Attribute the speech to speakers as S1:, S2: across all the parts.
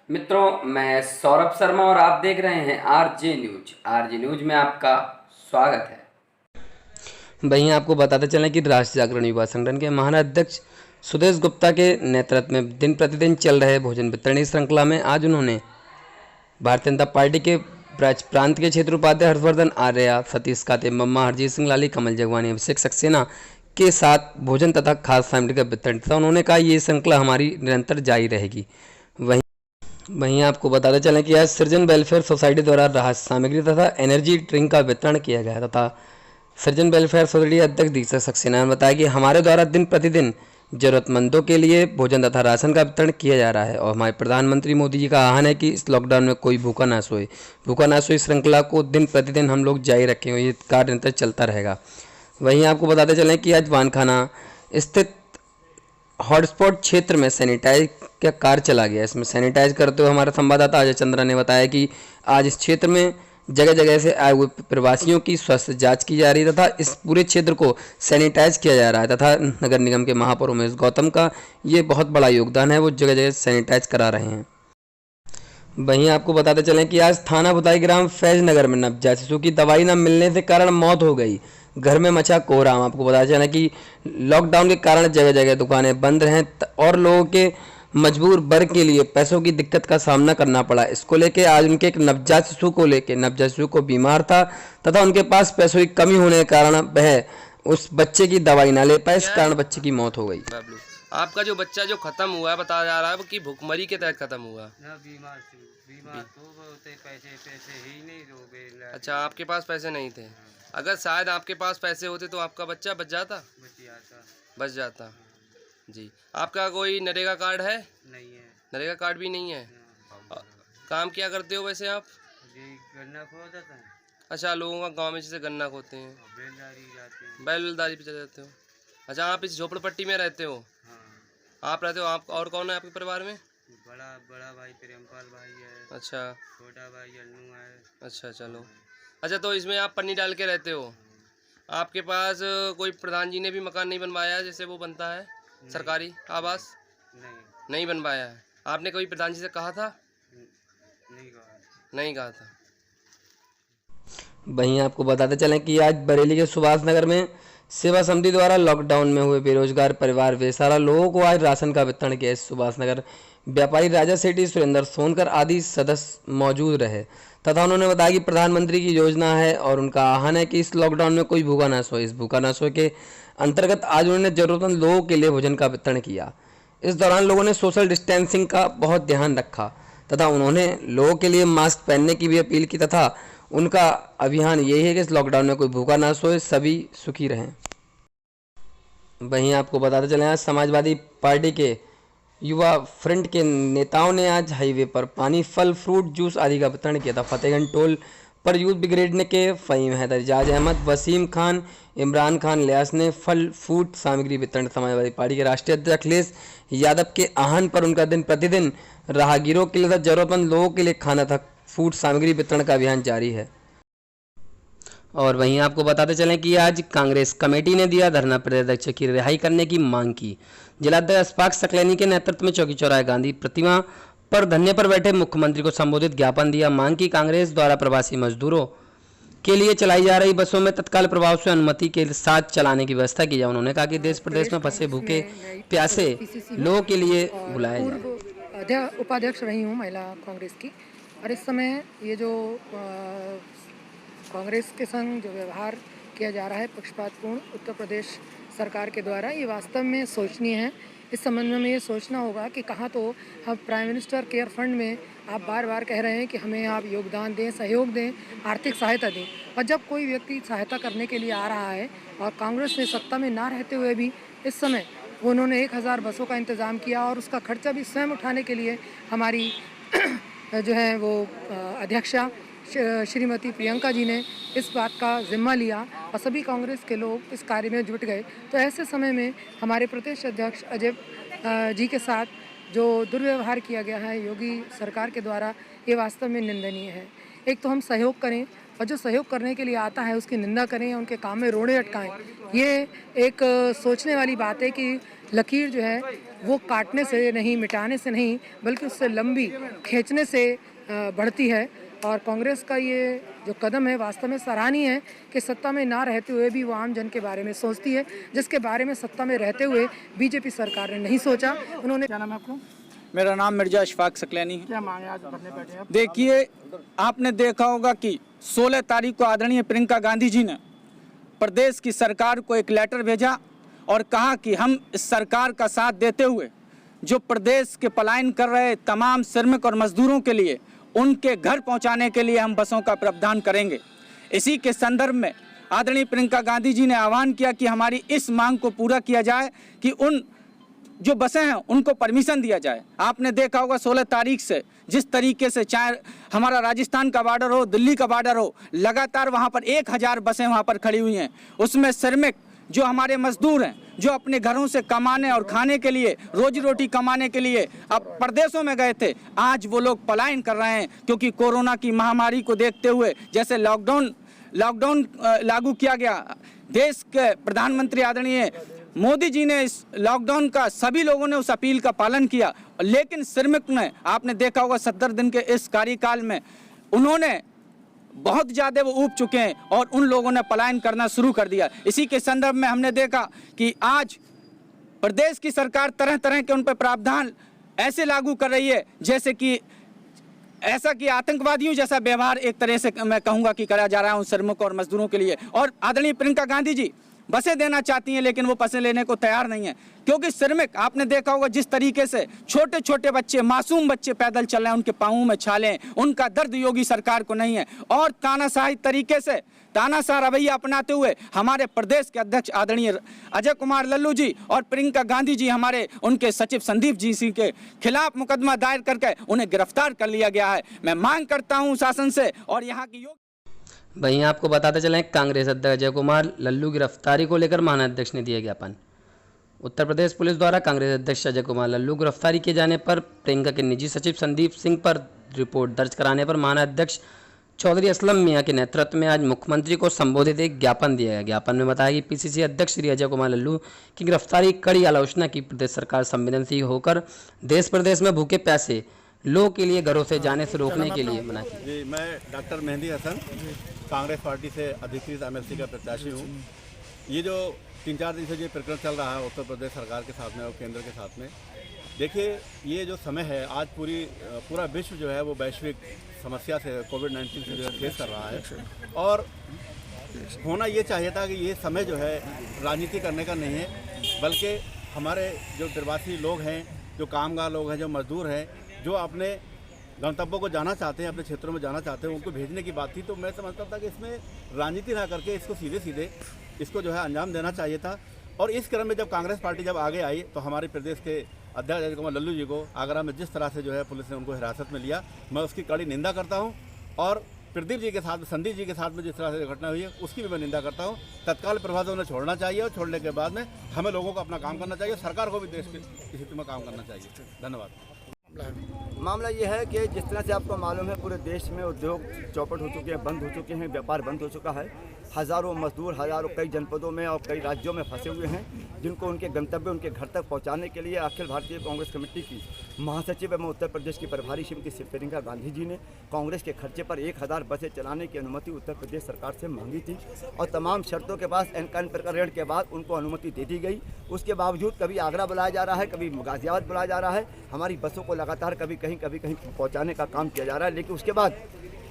S1: मित्रों, मैं सौरभ शर्मा और आप देख रहे हैं आरजे न्यूज में आपका स्वागत है।
S2: वहीं आपको बताते चलें कि राष्ट्रीय जागरण युवा संगठन के महाराष्ट्राध्यक्ष सुदेश गुप्ता के नेतृत्व में दिन प्रतिदिन चल रहे भोजन वितरण की श्रृंखला में आज उन्होंने भारतीय जनता पार्टी के ब्रज प्रांत के क्षेत्र उपाध्यक्ष हर्षवर्धन आर्या, सतीश काते, मम्मा, हरजीत सिंह लाली, कमल जगवानी, अभिषेक सक्सेना के साथ भोजन तथा खाद्य सामग्री का वितरण तथा उन्होंने कहा ये श्रृंखला हमारी निरंतर जारी रहेगी। वहीं वहीं आपको बताते चलें कि आज सृजन वेलफेयर सोसाइटी द्वारा राहत सामग्री तथा एनर्जी ड्रिंक का वितरण किया गया तथा सृजन वेलफेयर सोसाइटी अध्यक्ष दीक्षा सक्सेना ने बताया कि हमारे द्वारा दिन प्रतिदिन जरूरतमंदों के लिए भोजन तथा राशन का वितरण किया जा रहा है और हमारे प्रधानमंत्री मोदी जी का आह्वान है कि इस लॉकडाउन में कोई भूखा ना सोए श्रृंखला को दिन प्रतिदिन हम लोग जारी रखेंगे, ये कार्य निरंतर चलता रहेगा। वहीं आपको बताते चलें कि आज वानखाना स्थित हॉटस्पॉट क्षेत्र में सैनिटाइज का कार्य चला गया। इसमें सैनिटाइज करते हुए हमारे संवाददाता अजय चंद्रा ने बताया कि आज इस क्षेत्र में जगह जगह से आए हुए प्रवासियों की स्वास्थ्य जांच की जा रही है तथा इस पूरे क्षेत्र को सैनिटाइज किया जा रहा है तथा नगर निगम के महापौर उमेश गौतम का ये बहुत बड़ा योगदान है, वो जगह जगह सैनिटाइज करा रहे हैं। वहीं आपको बताते चलें कि आज थाना बुदाई ग्राम फैज नगर में नवजात शिशु की दवाई न मिलने से कारण मौत हो गई। घर में मचा कोहराम। आपको बताया चला कि लॉकडाउन के कारण जगह जगह दुकानें बंद हैं और लोगों के मजबूर वर्ग के लिए पैसों की दिक्कत का सामना करना पड़ा। इसको लेके आज उनके एक नवजात शिशु को बीमार था तथा उनके पास पैसों की कमी होने के कारण वह उस बच्चे की दवाई ना ले पाए, इस कारण बच्चे की मौत हो गई।
S3: बाबलू, आपका जो बच्चा जो खत्म हुआ है बताया जा रहा है कि भुखमरी के तहत खत्म हुआ।
S4: ना बीमार तो होते पैसे ही नहीं रोगे।
S3: अच्छा, आपके पास पैसे नहीं थे। अगर शायद आपके पास पैसे होते तो आपका बच्चा बच जाता। जी, आपका कोई नरेगा कार्ड है?
S4: नहीं है।
S3: नरेगा कार्ड भी नहीं है। काम क्या करते हो वैसे आप?
S4: गन्ना खोदा था।
S3: अच्छा, लोगों का गांव में जैसे गन्ना खोते हैं,
S4: बैलदारी जाते हैं।
S3: बैलदारी पे चले जाते हो। अच्छा, आप इस झोपड़पट्टी में रहते हो?
S4: हाँ।
S3: आप रहते हो। आप और कौन है आपके परिवार में?
S4: बड़ा भाई प्रेमपाल भाई है।
S3: अच्छा,
S4: छोटा भाई अन्नू है।
S3: अच्छा, चलो। अच्छा, तो इसमें आप पन्नी डाल के रहते हो। आपके पास कोई प्रधान जी ने भी मकान नहीं बनवाया जैसे वो बनता है सरकारी आवास? नहीं बनवाया है। आपने कभी प्रधान जी से कहा था? नहीं कहा था।
S2: वहीं आपको बताते चलें कि आज बरेली के सुभाष नगर में सेवा समिति द्वारा लॉकडाउन में हुए बेरोजगार परिवार बेसहारा लोगों को आज राशन का वितरण किया। इस सुभाष नगर व्यापारी राजा सेठी, सुरेंद्र सोनकर आदि सदस्य मौजूद रहे तथा उन्होंने बताया कि प्रधानमंत्री की योजना है और उनका आह्वान है कि इस लॉकडाउन में कोई भूखा ना सोए। इस भूखा ना सोए के अंतर्गत आज उन्होंने जरूरतमंद लोगों के लिए भोजन का वितरण किया। इस दौरान लोगों ने सोशल डिस्टेंसिंग का बहुत ध्यान रखा तथा उन्होंने लोगों के लिए मास्क पहनने की भी अपील की तथा उनका अभियान यही है कि इस लॉकडाउन में कोई भूखा ना सोए, सभी सुखी रहें। वहीं आपको बताते चलें आज समाजवादी पार्टी के युवा फ्रंट के नेताओं ने आज हाईवे पर पानी, फल, फ्रूट, जूस आदि का वितरण किया था। फतेहगंज टोल पर यूथ ब्रिगेड के फ़हीम हैदर, इजाज अहमद, वसीम खान, इमरान खान लियास ने फल फूड सामग्री वितरण। समाजवादी पार्टी के राष्ट्रीय अध्यक्ष अखिलेश यादव के आह्वान पर उनका दिन प्रतिदिन राहगीरों के लिए तथा जरूरतमंद लोगों के लिए खाना तक फूड सामग्री वितरण का अभियान जारी है। और वहीं आपको बताते चलें कि आज कांग्रेस कमेटी ने दिया धरना प्रदर्शक की रिहाई करने की मांग की। जिलाध्यक्ष अशफाक सकलैनी के नेतृत्व में चौकी चौराहे गांधी प्रतिमा पर धरने पर बैठे मुख्यमंत्री को संबोधित ज्ञापन दिया। मांग की कांग्रेस द्वारा प्रवासी मजदूरों के लिए चलाई जा रही बसों में तत्काल प्रभाव से अनुमति के साथ चलाने की व्यवस्था की जाए। उन्होंने कहा कि देश प्रदेश में फंसे भूखे प्यासे लोगों के लिए बुलाया जाए।
S5: उपाध्यक्ष रही हूँ महिला कांग्रेस की, और इस समय ये जो कांग्रेस के संग जो व्यवहार किया जा रहा है पक्षपातपूर्ण उत्तर प्रदेश सरकार के द्वारा, ये वास्तव में सोचनीय है। इस संबंध में ये सोचना होगा कि कहाँ तो हम प्राइम मिनिस्टर केयर फंड में आप बार बार कह रहे हैं कि हमें आप योगदान दें, सहयोग दें, आर्थिक सहायता दें, और जब कोई व्यक्ति सहायता करने के लिए आ रहा है और कांग्रेस ने सत्ता में ना रहते हुए भी इस समय उन्होंने 1000 बसों का इंतज़ाम किया और उसका खर्चा भी स्वयं उठाने के लिए हमारी जो है वो अध्यक्षा श्रीमती प्रियंका जी ने इस बात का जिम्मा लिया और सभी कांग्रेस के लोग इस कार्य में जुट गए। तो ऐसे समय में हमारे प्रदेश अध्यक्ष अजय जी के साथ जो दुर्व्यवहार किया गया है योगी सरकार के द्वारा, ये वास्तव में निंदनीय है। एक तो हम सहयोग करें और जो सहयोग करने के लिए आता है उसकी निंदा करें या उनके काम में रोड़े अटकाएं, ये एक सोचने वाली बात है कि लकीर जो है वो काटने से नहीं, मिटाने से नहीं, बल्कि उससे लंबी खींचने से बढ़ती है। और कांग्रेस का ये जो कदम है वास्तव में सराहनीय है कि सत्ता में ना रहते हुए भी वो आम जन के बारे में सोचती है, जिसके बारे में सत्ता में रहते हुए बीजेपी सरकार ने नहीं सोचा। उन्होंने, क्या नाम है आपको?
S6: मेरा नाम मिर्जा अशफाक सकलैनी है।
S5: क्या मांगे आज भरने बैठे आप?
S6: देखिए, आपने देखा होगा कि 16 तारीख को आदरणीय प्रियंका गांधी जी ने प्रदेश की सरकार को एक लेटर भेजा और कहा कि हम इस सरकार का साथ देते हुए जो प्रदेश के पलायन कर रहे तमाम श्रमिक और मजदूरों के लिए उनके घर पहुंचाने के लिए हम बसों का प्रावधान करेंगे। इसी के संदर्भ में आदरणीय प्रियंका गांधी जी ने आह्वान किया कि हमारी इस मांग को पूरा किया जाए कि उन जो बसें हैं उनको परमिशन दिया जाए। आपने देखा होगा 16 तारीख से जिस तरीके से चाहे हमारा राजस्थान का बॉर्डर हो, दिल्ली का बॉर्डर हो, लगातार वहाँ पर 1000 बसें वहाँ पर खड़ी हुई हैं। उसमें श्रमिक जो हमारे मजदूर हैं, जो अपने घरों से कमाने और खाने के लिए, रोजी रोटी कमाने के लिए अब प्रदेशों में गए थे, आज वो लोग पलायन कर रहे हैं क्योंकि कोरोना की महामारी को देखते हुए जैसे लॉकडाउन लागू किया गया। देश के प्रधानमंत्री आदरणीय मोदी जी ने इस लॉकडाउन का सभी लोगों ने उस अपील का पालन किया, लेकिन श्रमिक ने, आपने देखा होगा 70 दिन के इस कार्यकाल में उन्होंने बहुत ज़्यादा वो ऊब चुके हैं और उन लोगों ने पलायन करना शुरू कर दिया। इसी के संदर्भ में हमने देखा कि आज प्रदेश की सरकार तरह तरह के उन पर प्रावधान ऐसे लागू कर रही है जैसे कि ऐसा कि आतंकवादियों जैसा व्यवहार एक तरह से मैं कहूँगा कि करा जा रहा है उन श्रमिकों और मजदूरों के लिए। और आदरणीय प्रियंका गांधी जी बसें देना चाहती हैं लेकिन वो बसें लेने को तैयार नहीं है क्योंकि श्रमिक, आपने देखा होगा जिस तरीके से छोटे छोटे बच्चे, मासूम बच्चे पैदल चल रहे हैं, उनके पाँवों में छाले, उनका दर्द योगी सरकार को नहीं है। और तानाशाही तरीके से, तानाशाह रवैया अपनाते हुए हमारे प्रदेश के अध्यक्ष आदरणीय अजय कुमार लल्लू जी और प्रियंका गांधी जी, हमारे उनके सचिव संदीप जी सिंह के खिलाफ मुकदमा दायर करके उन्हें गिरफ्तार कर लिया गया है। मैं मांग करता हूँ शासन से और यहाँ की
S2: वहीं आपको बताते चलें, कांग्रेस अध्यक्ष अजय कुमार लल्लू की गिरफ्तारी को लेकर महानाध्यक्ष ने दिया ज्ञापन। उत्तर प्रदेश पुलिस द्वारा कांग्रेस अध्यक्ष अजय कुमार लल्लू गिरफ्तारी किए जाने पर प्रियंका के निजी सचिव संदीप सिंह पर रिपोर्ट दर्ज कराने पर महानाध्यक्ष चौधरी असलम मियां के नेतृत्व में आज मुख्यमंत्री को संबोधित एक ज्ञापन दिया गया। ज्ञापन में बताया कि पीसीसी अध्यक्ष श्री अजय कुमार लल्लू की गिरफ्तारी कड़ी आलोचना की प्रदेश सरकार संवेदनशील होकर देश प्रदेश में भूखे प्यासे लोगों के लिए घरों से जाने से रोकने के लिए मना की।
S7: जी, मैं डॉक्टर मेहंदी हसन कांग्रेस पार्टी से अधिकृत एमएलसी का प्रत्याशी हूँ। ये जो 3-4 दिन से ये प्रकरण चल रहा है उत्तर प्रदेश सरकार के साथ में और केंद्र के साथ में, देखिए ये जो समय है आज पूरा विश्व जो है वो वैश्विक समस्या से कोविड-19 से जो है फेस कर रहा है और होना ये चाहिए था कि ये समय जो है राजनीति करने का नहीं है, बल्कि हमारे जो प्रवासी लोग हैं, जो कामगार लोग हैं, जो मजदूर हैं, जो अपने गंतव्यों को जाना चाहते हैं, अपने क्षेत्रों में जाना चाहते हैं, उनको भेजने की बात थी। तो मैं समझता था कि इसमें राजनीति ना करके इसको सीधे सीधे इसको जो है अंजाम देना चाहिए था। और इस क्रम में जब कांग्रेस पार्टी जब आगे आई तो हमारे प्रदेश के अध्यक्ष अजय कुमार लल्लू जी को आगरा में जिस तरह से जो है पुलिस ने उनको हिरासत में लिया, मैं उसकी कड़ी निंदा करता हूँ। और प्रदीप जी के साथ, संदीप जी के साथ में जिस तरह से घटना हुई है उसकी भी मैं निंदा करता हूँ। तत्काल प्रभाव से उन्हें छोड़ना चाहिए और छोड़ने के बाद में हमें लोगों को अपना काम करना चाहिए, सरकार को भी देश के हित में काम करना चाहिए। धन्यवाद।
S8: मामला ये है कि जिस तरह से आपको मालूम है पूरे देश में उद्योग चौपट हो चुके हैं, बंद हो चुके हैं, व्यापार बंद हो चुका है। हज़ारों मजदूर कई जनपदों में और कई राज्यों में फंसे हुए हैं, जिनको उनके गंतव्य उनके घर तक पहुंचाने के लिए अखिल भारतीय कांग्रेस कमेटी की महासचिव एवं उत्तर प्रदेश की प्रभारी श्रीमती प्रियंका गांधी जी ने कांग्रेस के खर्चे पर 1000 बसें चलाने की अनुमति उत्तर प्रदेश सरकार से मांगी थी और तमाम शर्तों के बाद एन प्रकरण के बाद उनको अनुमति दे दी गई। उसके बावजूद कभी आगरा बुलाया जा रहा है, कभी गाजियाबाद बुलाया जा रहा है, हमारी बसों को लगातार कभी कहीं पहुँचाने का काम किया जा रहा है। लेकिन उसके बाद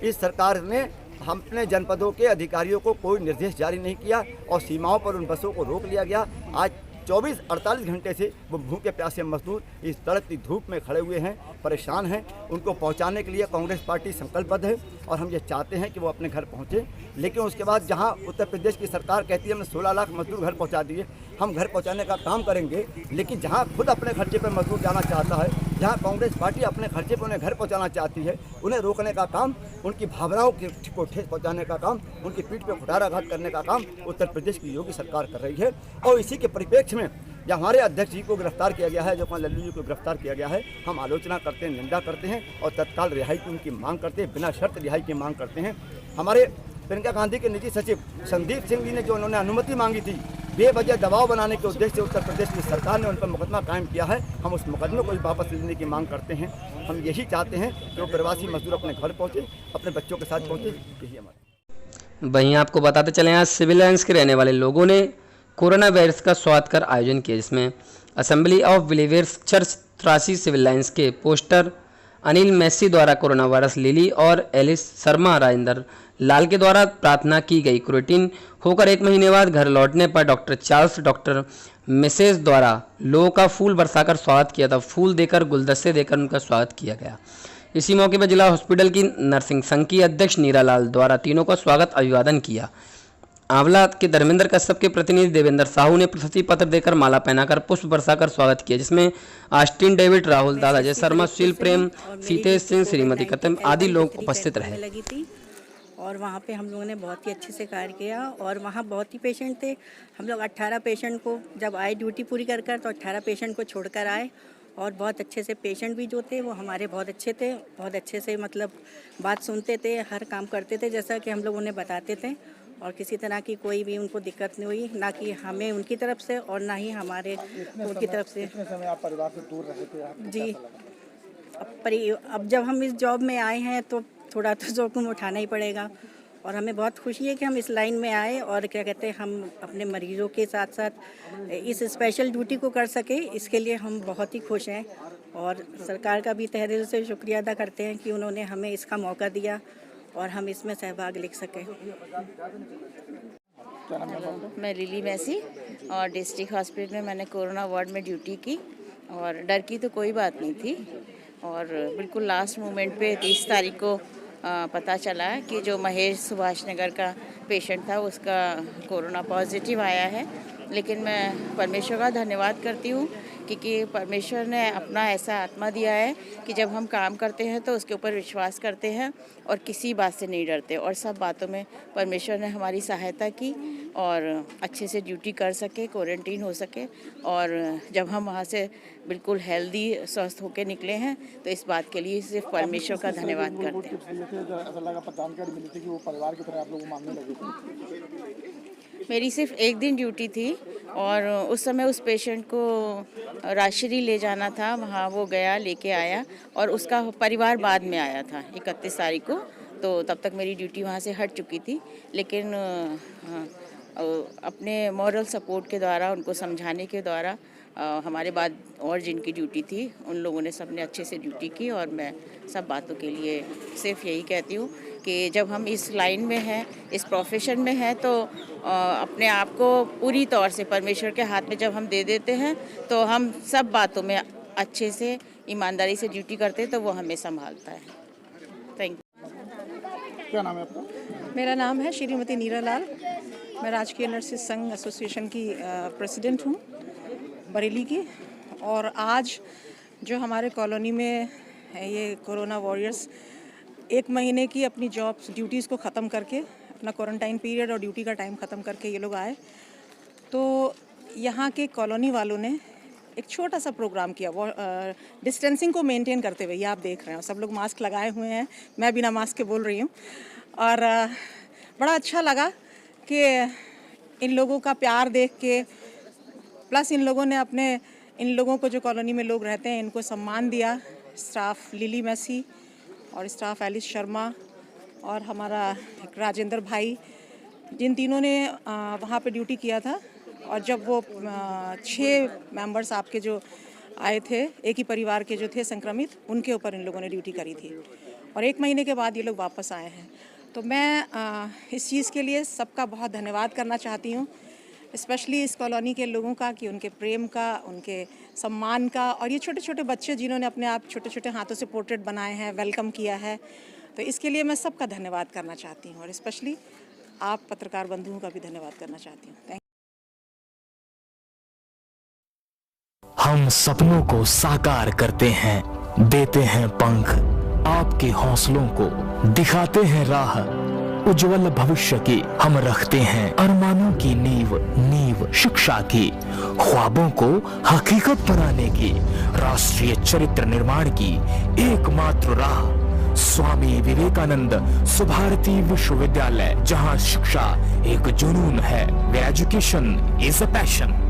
S8: इस सरकार ने हम अपने जनपदों के अधिकारियों को कोई निर्देश जारी नहीं किया और सीमाओं पर उन बसों को रोक लिया गया। आज 24-48 घंटे से वो भूखे प्यासे मजदूर इस तड़कती धूप में खड़े हुए हैं, परेशान हैं। उनको पहुंचाने के लिए कांग्रेस पार्टी संकल्पबद्ध है और हम ये चाहते हैं कि वो अपने घर पहुंचे। लेकिन उसके बाद जहां उत्तर प्रदेश की सरकार कहती है हमने 16 लाख मजदूर घर पहुंचा दिए, हम घर पहुंचाने का काम करेंगे, लेकिन जहां खुद अपने खर्चे पर मजदूर जाना चाहता है, जहां कांग्रेस पार्टी अपने खर्चे पर उन्हें घर पहुंचाना चाहती है, उन्हें रोकने का काम, उनकी भावनाओं को ठेस पहुंचाने का काम, उनकी पीठ पर कुठाराघात करने का काम उत्तर प्रदेश की योगी सरकार कर रही है। और इसी के परिप्रेक्ष्य में जब हमारे अध्यक्ष जी को गिरफ्तार किया गया है, जो लल्लू जी को गिरफ्तार किया गया है, हम आलोचना करते हैं, निंदा करते हैं और तत्काल रिहाई की उनकी मांग करते हैं, बिना शर्त रिहाई की मांग करते हैं। हमारे प्रियंका गांधी के निजी सचिव संदीप सिंह जी ने जो उन्होंने अनुमति मांगी थी बेवजह दबाव बनाने के उद्देश्य से उत्तर प्रदेश की सरकार ने उन पर मुकदमा कायम किया है। हम उस मुकदमे को भी वापस लेने की मांग करते हैं। हम यही चाहते हैं कि वो प्रवासी मजदूर अपने घर पहुँचे, अपने बच्चों के साथ पहुँचे। यही हमारा।
S2: वहीं आपको बताते चले आज सिविल लाइन्स के रहने वाले लोगों ने कोरोना वायरस का स्वागत कर आयोजन किया, जिसमें असेंबली ऑफ बिलीवर्स चर्च त्रासी सिविल लाइन्स के पोस्टर अनिल मैसी द्वारा कोरोना वायरस लिली और एलिस शर्मा राजेंद्र लाल के द्वारा प्रार्थना की गई। क्वारंटीन होकर 1 महीने बाद घर लौटने पर डॉक्टर चार्ल्स डॉक्टर मिसेज द्वारा लोगों का फूल बरसाकर स्वागत किया था। फूल देकर गुलदस्ते देकर उनका स्वागत किया गया। इसी मौके पर जिला हॉस्पिटल की नर्सिंग संघ की अध्यक्ष नीरा लाल द्वारा तीनों का स्वागत अभिवादन किया। आंवला के धर्मेंद्र कश्यप के प्रतिनिधि देवेंद्र साहू ने प्रशस्ति पत्र देकर माला पहनाकर पुष्प बरसाकर स्वागत किया, जिसमें आस्टिन डेविड, राहुल दादाजय शर्मा, सुशील प्रेम, फीतेश सिंह, श्रीमती कतम आदि लोग उपस्थित रहे।
S9: लगी थी और वहाँ पे हम लोगों ने बहुत ही अच्छे से कार्य किया और वहाँ बहुत ही पेशेंट थे। हम लोग 18 पेशेंट को जब आए ड्यूटी पूरी कर तो 18 पेशेंट को छोड़कर आए और बहुत अच्छे से पेशेंट भी जो थे वो हमारे बहुत अच्छे थे, बहुत अच्छे से मतलब बात सुनते थे, हर काम करते थे जैसा कि हम लोग उन्हें बताते थे और किसी तरह की कोई भी उनको दिक्कत नहीं हुई, ना कि हमें उनकी तरफ से और ना ही हमारे उनकी तरफ से।
S10: आप परिवार से दूर रहे थे
S9: जी, अब जब हम इस जॉब में आए हैं तो थोड़ा तो जोखिम उठाना ही पड़ेगा और हमें बहुत खुशी है कि हम इस लाइन में आए और क्या कहते हैं हम अपने मरीजों के साथ साथ इस स्पेशल ड्यूटी को कर सके, इसके लिए हम बहुत ही खुश हैं और सरकार का भी तहे दिल से शुक्रिया अदा करते हैं कि उन्होंने हमें इसका मौका दिया और हम इसमें सहभाग ले सकें।
S11: मैं लिली मैसी और डिस्ट्रिक्ट हॉस्पिटल में मैंने कोरोना वार्ड में ड्यूटी की और डर की तो कोई बात नहीं थी और बिल्कुल लास्ट मोमेंट पे 30 तारीख को पता चला कि जो महेश सुभाष नगर का पेशेंट था उसका कोरोना पॉजिटिव आया है। लेकिन मैं परमेश्वर का धन्यवाद करती हूँ क्योंकि परमेश्वर ने अपना ऐसा आत्मा दिया है कि जब हम काम करते हैं तो उसके ऊपर विश्वास करते हैं और किसी बात से नहीं डरते और सब बातों में परमेश्वर ने हमारी सहायता की और अच्छे से ड्यूटी कर सके, क्वारंटीन हो सके और जब हम वहाँ से बिल्कुल हेल्दी स्वस्थ होकर निकले हैं तो इस बात के लिए सिर्फ परमेश्वर का धन्यवाद करते हैं। मेरी सिर्फ 1 दिन ड्यूटी थी और उस समय उस पेशेंट को राजश्री ले जाना था, वहाँ वो गया लेके आया और उसका परिवार बाद में आया था 31 तारीख को, तो तब तक मेरी ड्यूटी वहाँ से हट चुकी थी। लेकिन अपने मॉरल सपोर्ट के द्वारा, उनको समझाने के द्वारा हमारे बाद और जिनकी ड्यूटी थी उन लोगों ने सबने अच्छे से ड्यूटी की और मैं सब बातों के लिए सिर्फ यही कहती हूँ कि जब हम इस लाइन में हैं, इस प्रोफेशन में हैं तो अपने आप को पूरी तौर से परमेश्वर के हाथ में जब हम दे देते हैं तो हम सब बातों में अच्छे से ईमानदारी से ड्यूटी करते हैं तो वो हमें संभालता है। Thank you.
S10: क्या नाम है आपका?
S12: मेरा नाम है श्रीमती नीरा लाल। मैं राजकीय नर्सिस संघ एसोसिएशन की प्रेसिडेंट हूँ बरेली की और आज जो हमारे कॉलोनी में ये कोरोना वॉरियर्स 1 महीने की अपनी जॉब्स ड्यूटीज़ को ख़त्म करके अपना क्वारंटाइन पीरियड और ड्यूटी का टाइम ख़त्म करके ये लोग आए, तो यहाँ के कॉलोनी वालों ने एक छोटा सा प्रोग्राम किया वो डिस्टेंसिंग को मेंटेन करते हुए। ये आप देख रहे हैं सब लोग मास्क लगाए हुए हैं, मैं बिना मास्क के बोल रही हूँ और बड़ा अच्छा लगा कि इन लोगों का प्यार देख के, प्लस इन लोगों ने इन लोगों को जो कॉलोनी में लोग रहते हैं इनको सम्मान दिया। स्टाफ लिली मैसी और स्टाफ एलिस शर्मा और हमारा एक राजेंद्र भाई, जिन तीनों ने वहाँ पे ड्यूटी किया था और जब वो 6 मेंबर्स आपके जो आए थे एक ही परिवार के जो थे संक्रमित, उनके ऊपर इन लोगों ने ड्यूटी करी थी और 1 महीने के बाद ये लोग वापस आए हैं। तो मैं इस चीज़ के लिए सबका बहुत धन्यवाद करना चाहती हूँ, स्पेशली इस कॉलोनी के लोगों का कि उनके प्रेम का, उनके सम्मान का, और ये छोटे छोटे बच्चे जिन्होंने अपने आप छोटे छोटे हाथों से पोर्ट्रेट बनाए हैं, वेलकम किया है, तो इसके लिए मैं सबका धन्यवाद करना चाहती हूँ और स्पेशली आप पत्रकार बंधुओं का भी धन्यवाद करना चाहती हूँ। Thank you.
S13: हम सपनों को साकार करते हैं, देते हैं पंख, आपके हौसलों को दिखाते हैं राह, उज्जवल भविष्य की हम रखते हैं अरमानों की नींव शिक्षा की, ख्वाबों को हकीकत बनाने की, राष्ट्रीय चरित्र निर्माण की एकमात्र राह स्वामी विवेकानंद सुभारती विश्वविद्यालय, जहां शिक्षा एक जुनून है। Education is a passion.